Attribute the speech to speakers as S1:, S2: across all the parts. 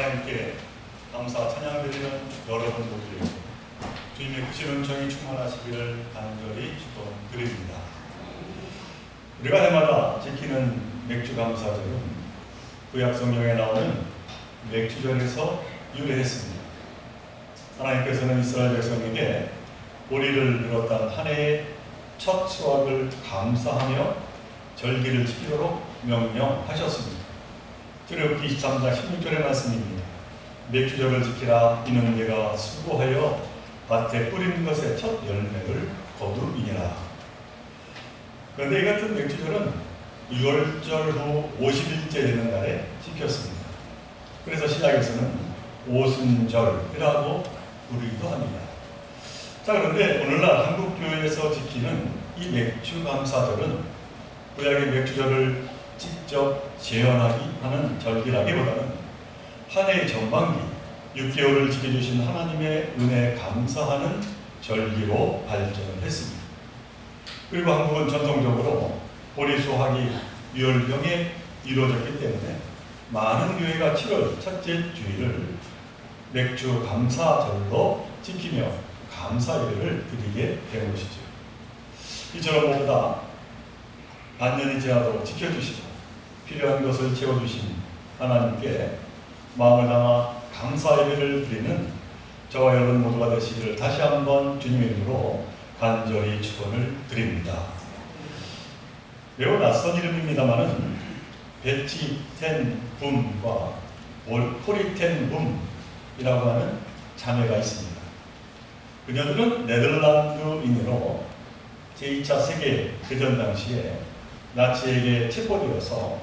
S1: 하나님께 감사 찬양드리는 여러분 모두에게 주님의 크신 은총이 충만하시기를 간절히 축원드립니다. 우리가 해마다 지키는 맥주 감사절은 구약 성경에 나오는 맥주절에서 유래했습니다. 하나님께서는 이스라엘 백성에게 우리를 비롯한 한 해의 첫 수확을 감사하며 절기를 지키도록 명령하셨습니다. 출애굽기 23장 16절의 말씀입니다. 맥주절을 지키라. 이는 내가 수고하여 밭에 뿌리는 것의 첫 열매를 거두이니라. 그런데 이 같은 맥주절은 유월절 후 50일째 되는 날에 지켰습니다. 그래서 신약에서는 오순절이라고 부르기도 합니다. 자, 그런데 오늘날 한국교회에서 지키는 이 맥주감사절은 구약의 맥주절을 직접 재현하기 하는 절기라기보다는 한 해의 전반기 6개월을 지켜주신 하나님의 은혜에 감사하는 절기로 발전을 했습니다. 그리고 한국은 전통적으로 보리 수확이 유월경에 이루어졌기 때문에 많은 교회가 7월 첫째 주일을 맥주 감사절로 지키며 감사 예배를 드리게 된 것이죠. 이처럼 모두다 반년이 지나도록 지켜주시고 필요한 것을 채워주신 하나님께 마음을 담아 감사 예배를 드리는 저와 여러분 모두가 되시기를 다시 한번 주님의 이름으로 간절히 축원을 드립니다. 매우 낯선 이름입니다만은 베티 텐 붐과 코리 텐 붐이라고 하는 자매가 있습니다. 그녀들은 네덜란드인으로 제2차 세계대전 당시에 나치에게 체포되어서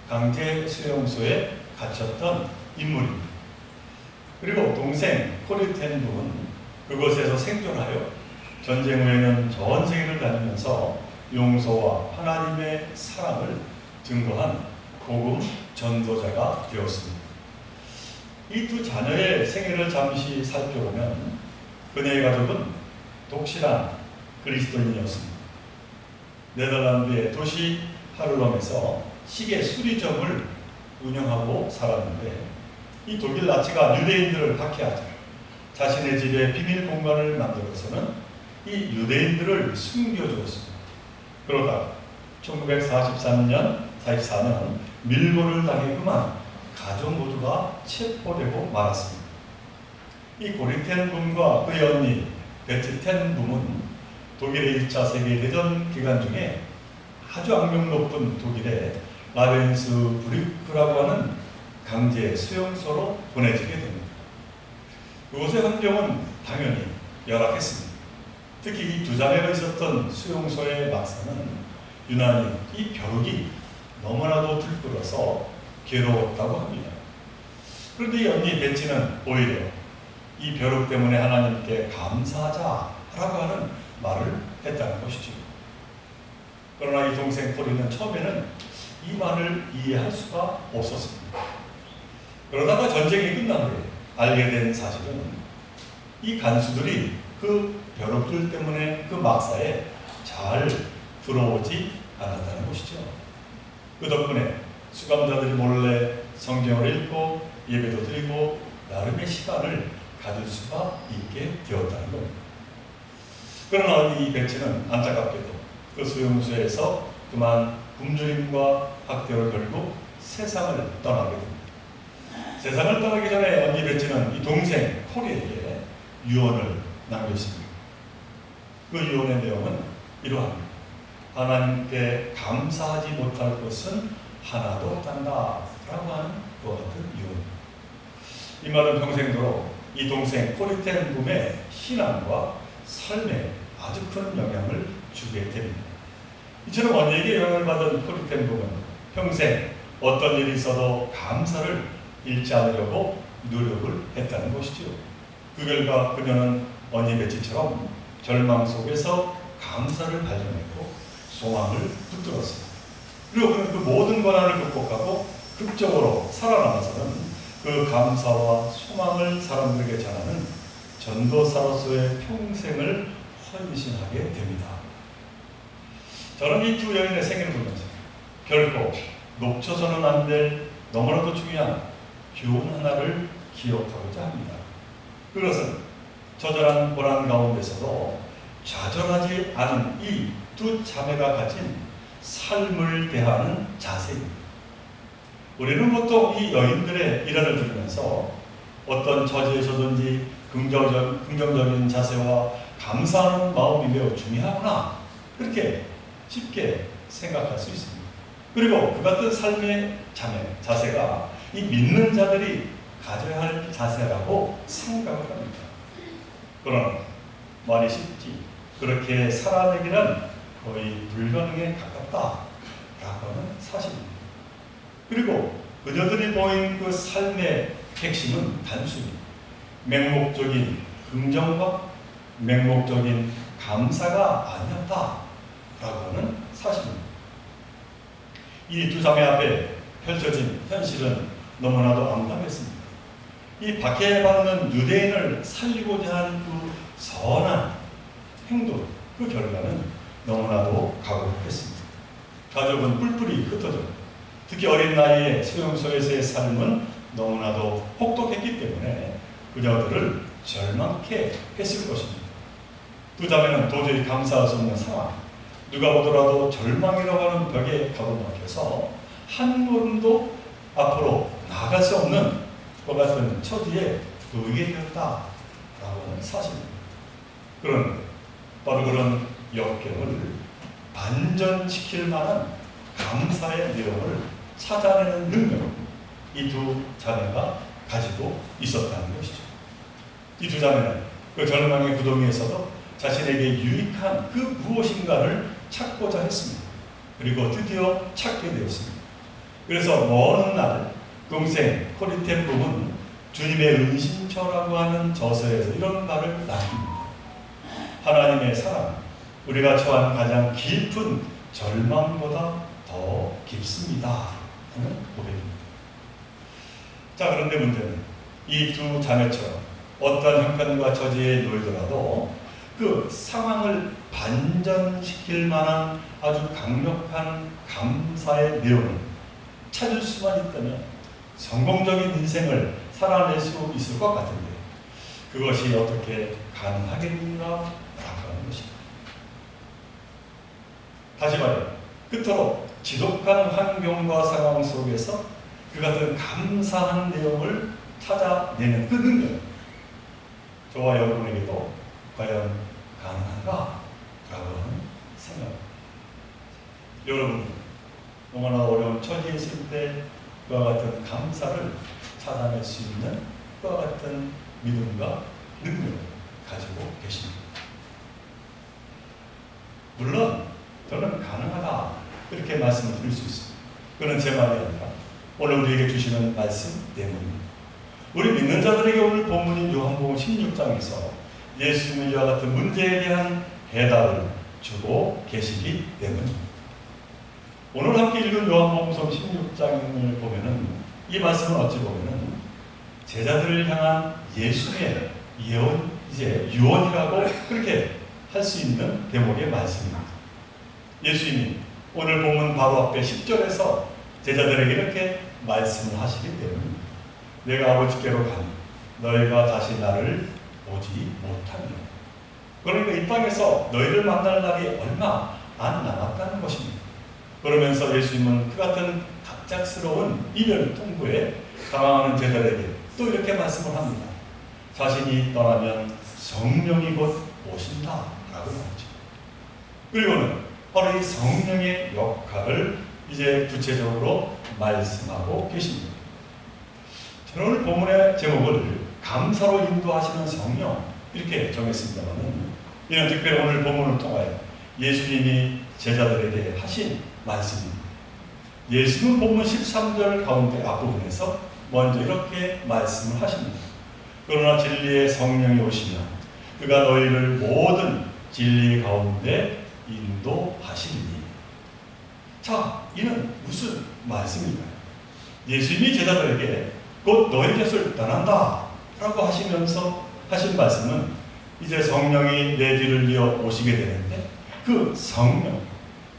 S1: 강제 수용소에 갇혔던 인물입니다. 그리고 동생 코리 텐 붐은 그곳에서 생존하여 전쟁 후에는 전 세계를 다니면서 용서와 하나님의 사랑을 증거한 복음 전도자가 되었습니다. 이 두 자녀의 생애를 잠시 살펴보면 그녀의 가족은 독실한 그리스도인이었습니다. 네덜란드의 도시 하를렘에서 시계 수리점을 운영하고 살았는데 이 독일 나치가 유대인들을 박해하자 자신의 집에 비밀 공간을 만들어서는 이 유대인들을 숨겨주었습니다. 그러다 1944년 밀고를 당해 그만 가족 모두가 체포되고 말았습니다. 이 고리 텐 붐과 그의 언니 베티 텐 붐은 독일의 1차 세계대전 기간 중에 아주 악명 높은 독일의 라벤스부르크라고 하는 강제 수용소로 보내지게 됩니다. 그곳의 환경은 당연히 열악했습니다. 특히 이 두 자매가 있었던 수용소의 막사는 유난히 이 벼룩이 너무나도 들끓어서 괴로웠다고 합니다. 그런데 이 언니 베티는 오히려 이 벼룩 때문에 하나님께 감사하자라고 하는 말을 했다는 것이죠. 그러나 이 동생 코리는 처음에는 이 말을 이해할 수가 없었습니다. 그러다가 전쟁이 끝난 후에 알게 된 사실은 이 간수들이 그 벼룩들 때문에 그 막사에 잘 들어오지 않았다는 것이죠. 그 덕분에 수감자들이 몰래 성경을 읽고 예배도 드리고 나름의 시간을 가질 수가 있게 되었다는 겁니다. 그러나 이 베티는 안타깝게도 그 수용소에서 그만 굶주림과 학대를 걸고 세상을 떠나게 됩니다. 세상을 떠나기 전에 언니 베티는 이 동생 코리에게 유언을 남겼습니다. 그 유언의 내용은 이러합니다. 하나님께 감사하지 못할 것은 하나도 없단다 라고 하는 그와 같은 유언입니다. 이 말은 평생도록 이 동생 코리 텐 붐의 신앙과 삶에 아주 큰 영향을 주게 됩니다. 이처럼 언니에게 영향을 받은 코리 텐 붐은 평생 어떤 일이 있어도 감사를 잃지 않으려고 노력을 했다는 것이죠. 그 결과 그녀는 언니 베티처럼 절망 속에서 감사를 발견했고 소망을 붙들었습니다. 그리고 그는 그 모든 고난을 극복하고 극적으로 살아남아서는 그 감사와 소망을 사람들에게 전하는 전도사로서의 평생을 헌신하게 됩니다. 저는 이 두 여인의 생애를 보면서 결코 놓쳐서는 안 될 너무나도 중요한 교훈 하나를 기억하고자 합니다. 그것은 처절한 고난 가운데서도 좌절하지 않은 이 두 자매가 가진 삶을 대하는 자세입니다. 우리는 보통 이 여인들의 일화를 들으면서 어떤 처지에서든지 긍정적인 자세와 감사하는 마음이 매우 중요하구나, 그렇게 쉽게 생각할 수 있습니다. 그리고 그 같은 삶의 자세가 이 믿는 자들이 가져야 할 자세라고 생각을 합니다. 그러나 말이 쉽지 그렇게 살아내기는 거의 불가능에 가깝다라고 하는 사실입니다. 그리고 그녀들이 보인 그 삶의 핵심은 단순히 맹목적인 긍정과 맹목적인 감사가 아니었다라고 하는 사실입니다. 이 두 자매 앞에 펼쳐진 현실은 너무나도 암담했습니다. 이 박해받는 유대인을 살리고자 한 그 선한 행동, 그 결과는 너무나도 가혹했습니다. 가족은 뿔뿔이 흩어져 특히 어린 나이에 수용소에서의 삶은 너무나도 혹독했기 때문에 그녀들을 절망케 했을 것입니다. 두 자매는 도저히 감사할 수 없는 상황, 누가 보더라도 절망이라고 하는 벽에 가로막혀서 한 걸음도 앞으로 나아갈 수 없는 것 같은 처지에 놓이게 되었다라고 하는 사실입니다. 그런데 바로 그런 역경을 반전시킬 만한 감사의 내용을 찾아내는 능력을 이 두 자매가 가지고 있었다는 것이죠. 이 두 자매는 그 절망의 구덩이에서도 자신에게 유익한 그 무엇인가를 찾고자 했습니다. 그리고 드디어 찾게 되었습니다. 그래서 먼 날 동생 코리텐 부은 주님의 은신처라고 하는 저서에서 이런 말을 남깁니다. 하나님의 사랑, 우리가 처한 가장 깊은 절망보다 더 깊습니다 하는 고백입니다. 자, 그런데 문제는 이 두 자매처럼 어떤 형편과 처지에 놓이더라도 그 상황을 반전시킬 만한 아주 강력한 감사의 내용을 찾을 수만 있다면 성공적인 인생을 살아낼 수 있을 것 같은데 그것이 어떻게 가능하겠는가라고 하는 것입니다. 다시 말해 끝으로 지독한 환경과 상황 속에서 그 같은 감사한 내용을 찾아내는 그 능력, 저와 여러분에게도 과연 가능한가? 라고 하는 생각입니다. 여러분, 너무나 어려운 처지에 있을 때 그와 같은 감사를 찾아낼 수 있는 그와 같은 믿음과 능력을 가지고 계십니다. 물론 저는 가능하다 이렇게 말씀을 드릴 수 있습니다. 그건 제 말이 아니라 오늘 우리에게 주시는 말씀 때문입니다. 우리 믿는 자들에게 오늘 본문인 요한복음 16장에서 예수님은 이와 같은 문제에 대한 해답을 주고 계시기 때문입니다. 오늘 함께 읽은 요한복음 16장을 보면은 이 말씀은 어찌 보면은 제자들을 향한 예수의 유언이라고 그렇게 할 수 있는 대목의 말씀입니다. 예수님이 오늘 본문 바로 앞에 10절에서 제자들에게 이렇게 말씀을 하시기 때문입니다. 내가 아버지께로 가니 너희가 다시 나를 보지 못하며, 그러니까 이 땅에서 너희를 만날 날이 얼마 안 남았다는 것입니다. 그러면서 예수님은 그 같은 갑작스러운 이별 통보에 당황하는 제자들에게 또 이렇게 말씀을 합니다. 자신이 떠나면 성령이 곧 오신다라고 하죠. 그리고는 바로 이 성령의 역할을 이제 구체적으로 말씀하고 계십니다. 저는 오늘 본문의 제목을 감사로 인도하시는 성령 이렇게 정했습니다만, 이는 특별히 오늘 본문을 통하여 예수님이 제자들에게 하신 말씀입니다. 예수는 본문 13절 가운데 앞부분에서 먼저 이렇게 말씀을 하십니다. 그러나 진리의 성령이 오시면 그가 너희를 모든 진리 가운데 인도하시리니. 자, 이는 무슨 말씀인가요? 예수님이 제자들에게 곧 너희 곁을 떠난다 라고 하시면서 하신 말씀은 이제 성령이 내 뒤를 이어 오시게 되는데 그 성령,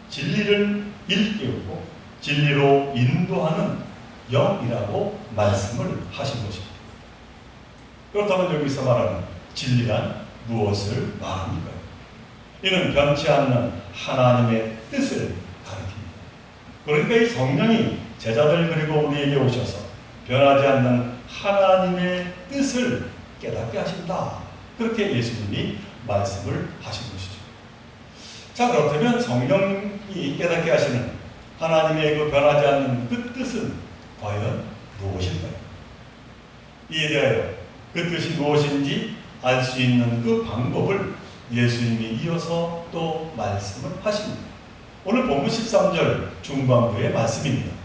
S1: 진리를 일깨우고 진리로 인도하는 영이라고 말씀을 하신 것입니다. 그렇다면 여기서 말하는 진리란 무엇을 말합니까? 이는 변치 않는 하나님의 뜻을 가리킵니다. 그러니까 이 성령이 제자들 그리고 우리에게 오셔서 변하지 않는 하나님의 뜻을 깨닫게 하신다. 그렇게 예수님이 말씀을 하신 것이죠. 자, 그렇다면 성령이 깨닫게 하시는 하나님의 그 변하지 않는 그 뜻은 과연 무엇일까요? 이에 대하여 그 뜻이 무엇인지 알 수 있는 그 방법을 예수님이 이어서 또 말씀을 하십니다. 오늘 본문 13절 중반부의 말씀입니다.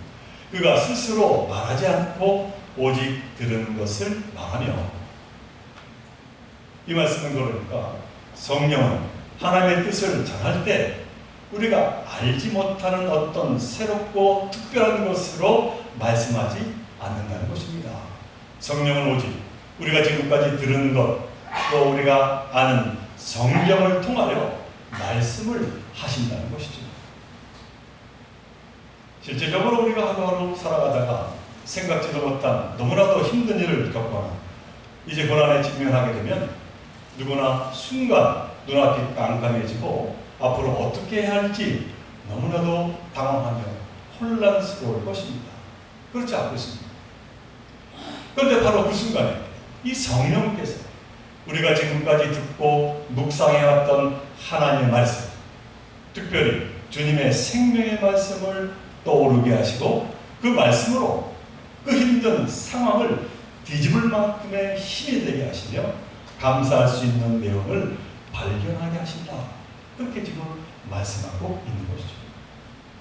S1: 그가 스스로 말하지 않고 오직 들은 것을 말하며, 이 말씀은 그러니까 성령은 하나님의 뜻을 전할 때 우리가 알지 못하는 어떤 새롭고 특별한 것으로 말씀하지 않는다는 것입니다. 성령은 오직 우리가 지금까지 들은 것, 또 우리가 아는 성경을 통하여 말씀을 하신다는 것이죠. 실제적으로 우리가 하루하루 살아가다가 생각지도 못한 너무나도 힘든 일을 겪거나 이제 고난에 직면하게 되면 누구나 순간 눈앞이 깜깜해지고 앞으로 어떻게 해야 할지 너무나도 당황하며 혼란스러울 것입니다. 그렇지 않겠습니까? 그런데 바로 그 순간에 이 성령께서 우리가 지금까지 듣고 묵상해왔던 하나님의 말씀, 특별히 주님의 생명의 말씀을 떠오르게 하시고 그 말씀으로 그 힘든 상황을 뒤집을 만큼의 힘이 되게 하시며 감사할 수 있는 내용을 발견하게 하신다. 그렇게 지금 말씀하고 있는 것이죠.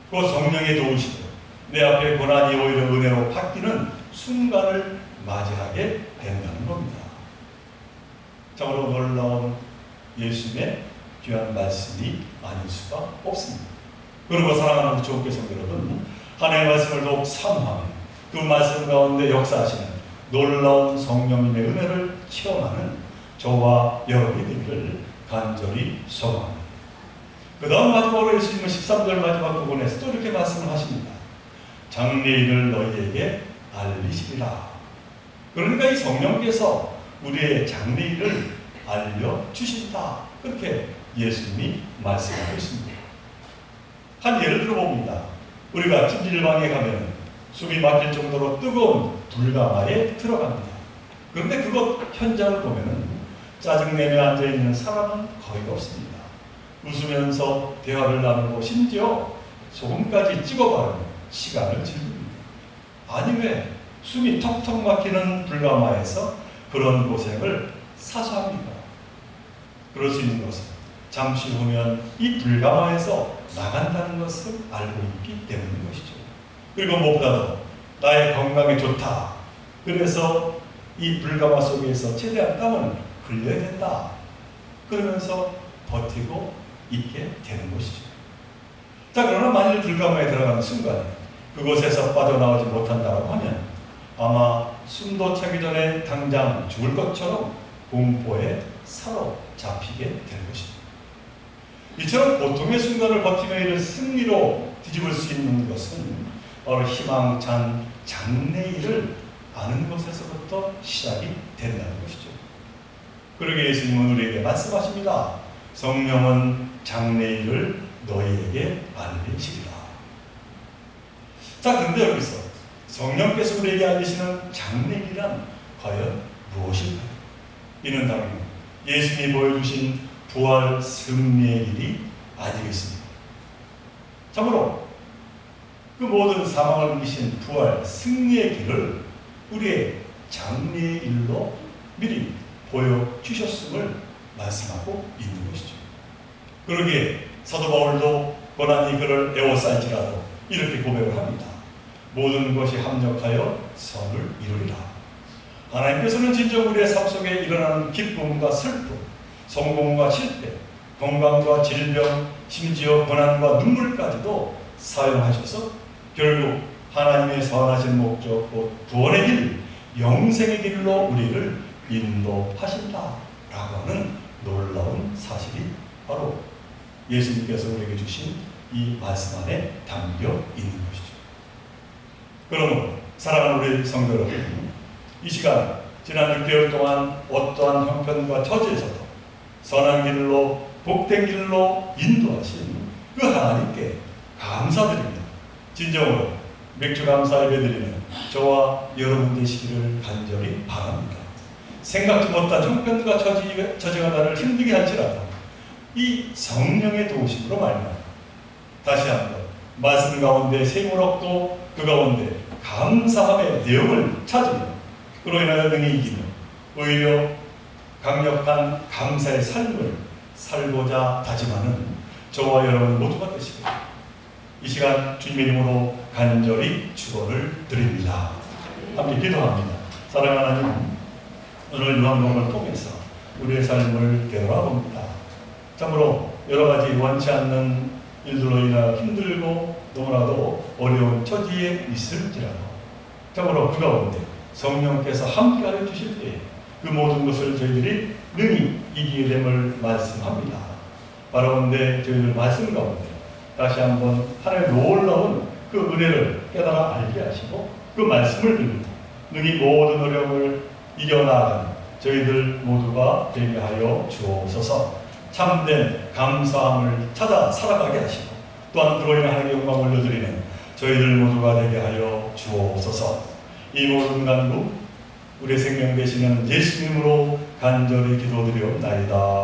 S1: 그 성령의 도우심으로 내 앞에 고난이 오히려 은혜로 바뀌는 순간을 맞이하게 된다는 겁니다. 참으로 놀라운 예수님의 귀한 말씀이 아닐 수가 없습니다. 그리고 사랑하는 우리 주옥교 성도 여러분, 하나님의 말씀을 더욱 사모하며 그 말씀 가운데 역사하시는 놀라운 성령님의 은혜를 체험하는 저와 여러분이 되기를 간절히 소망합니다. 그 다음 마지막으로 예수님은 13절 마지막 부분에서 또 이렇게 말씀을 하십니다. 장래일을 너희에게 알리시리라. 그러니까 이 성령께서 우리의 장래일을 알려주신다. 그렇게 예수님이 말씀하고 있습니다. 한 예를 들어봅니다. 우리가 찜질방에 가면 숨이 막힐 정도로 뜨거운 불가마에 들어갑니다. 그런데 그것 현장을 보면 짜증내며 앉아있는 사람은 거의 없습니다. 웃으면서 대화를 나누고 심지어 소금까지 찍어 바르며 시간을 즐깁니다. 아니 왜 숨이 턱턱 막히는 불가마에서 그런 고생을 사소합니까? 그럴 수 있는 것은 잠시 후면 이 불가마에서 나간다는 것을 알고 있기 때문인 것이죠. 그리고 무엇보다도 나의 건강에 좋다. 그래서 이 불가마 속에서 최대한 땀을 흘려야 된다. 그러면서 버티고 있게 되는 것이죠. 자, 그러나 만일 불가마에 들어가는 순간에 그곳에서 빠져나오지 못한다고 하면 아마 숨도 차기 전에 당장 죽을 것처럼 공포에 사로잡히게 될 것입니다. 이처럼 고통의 순간을 버티며 이를 승리로 뒤집을 수 있는 것은 바로 희망찬 장래일을 아는 것에서부터 시작이 된다는 것이죠. 그러게 예수님은 우리에게 말씀하십니다. 성령은 장래일을 너희에게 알리시리라. 자, 그런데 여기서 성령께서 우리에게 알리시는 장래일이란 과연 무엇일까요? 이는 당연히 예수님이 보여주신 부활 승리의 일이 아니겠습니까? 참으로 그 모든 사망을 이기신 부활 승리의 길을 우리의 장래의 일로 미리 보여주셨음을 말씀하고 있는 것이죠. 그러기에 사도 바울도 고난이 그를 애워쌀지라도 이렇게 고백을 합니다. 모든 것이 합력하여 선을 이루리라. 하나님께서는 진정 우리의 삶 속에 일어나는 기쁨과 슬픔, 성공과 실패, 건강과 질병, 심지어 고난과 눈물까지도 사용하셔서 결국 하나님의 선하신 목적, 곧 구원의 길, 영생의 길로 우리를 인도하신다라고 하는 놀라운 사실이 바로 예수님께서 우리에게 주신 이 말씀 안에 담겨 있는 것이죠. 그러므로 사랑하는 우리 성도 여러분, 이 시간 지난 6개월 동안 어떠한 형편과 처지에서도 선한 길로 복된 길로 인도하신 그 하나님께 감사드립니다. 진정으로 맥주 감사 예배드리는 저와 여러분 되시기를 간절히 바랍니다. 생각지 못한 형편과 처지가 나를 힘들게 할지라도 이 성령의 도우심으로 말미암아 다시 한번 말씀 가운데 셈을 얻고 그 가운데 감사함의 내용을 찾으며 그로 인하여 능히 이기며 오히려 강력한 감사의 삶을 살고자 다짐하는 저와 여러분 모두가 되시길 이 시간 주님의 이름으로 간절히 축원을 드립니다. 함께 기도합니다. 사랑하는 하나님, 오늘 요한복음을 통해서 우리의 삶을 되돌아봅니다. 참으로 여러 가지 원치 않는 일들로 인하여 힘들고 너무나도 어려운 처지에 있을지라도 참으로 그 가운데 성령께서 함께하여 주실 때에 그 모든 것을 저희들이 능히 이기게 됨을 말씀합니다. 바라본데 저희들 말씀 가운데 다시 한번 하나님의 놀라운 그 은혜를 깨달아 알게 하시고 그 말씀을 들고 능히 모든 어려움을 이겨나가는 저희들 모두가 되게 하여 주옵소서. 참된 감사함을 찾아 살아가게 하시고 또한 그로 인해 하나님의 영광을 올려드리는 저희들 모두가 되게 하여 주옵소서. 이 모든 간구 우리의 생명 되시는 예수님으로 간절히 기도드리옵나이다.